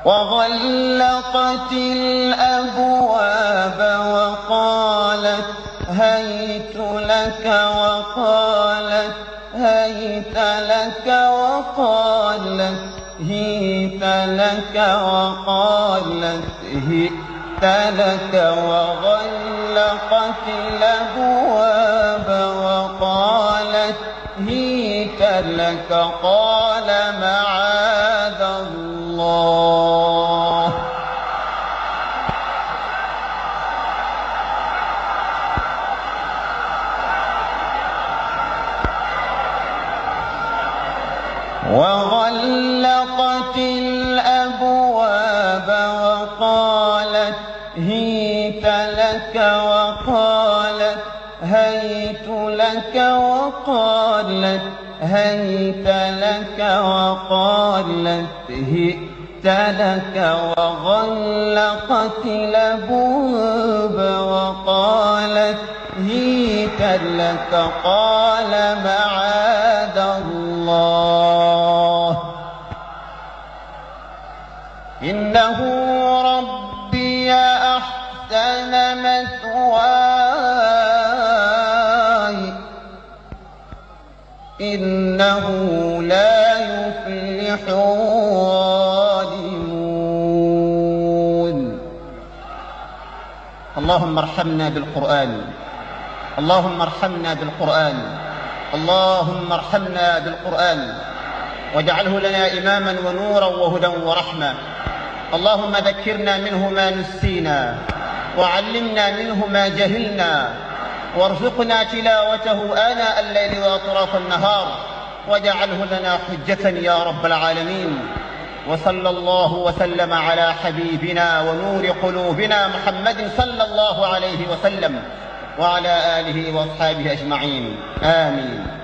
وغلقت الأبواب وقالت هيت لك وقالت هيت لك وقالت هيت لك وقالت هيت لك وغلقت الأبواب وقالت هيت لك قال معاذ الله وغلقت الأبواب وقالت هيت لك وقالت هيت لك وقالت هيت لك وقالت هيت لك وغلقت الأبواب وقالت هيت لك قال معاذ الله إنه ربي أحسن مثواي إنه لا يفلح الظالمون. اللهم ارحمنا بالقرآن، اللهم ارحمنا بالقرآن، اللهم ارحمنا بالقرآن واجعله لنا إماما ونورا وهدى ورحمة. اللهم ذكرنا منه ما نسينا وعلمنا منه ما جهلنا وارزقنا تلاوته آناء الليل وأطراف النهار واجعله لنا حجة يا رب العالمين. وصلى الله وسلم على حبيبنا ونور قلوبنا محمد صلى الله عليه وسلم وعلى آله وأصحابه أجمعين، آمين.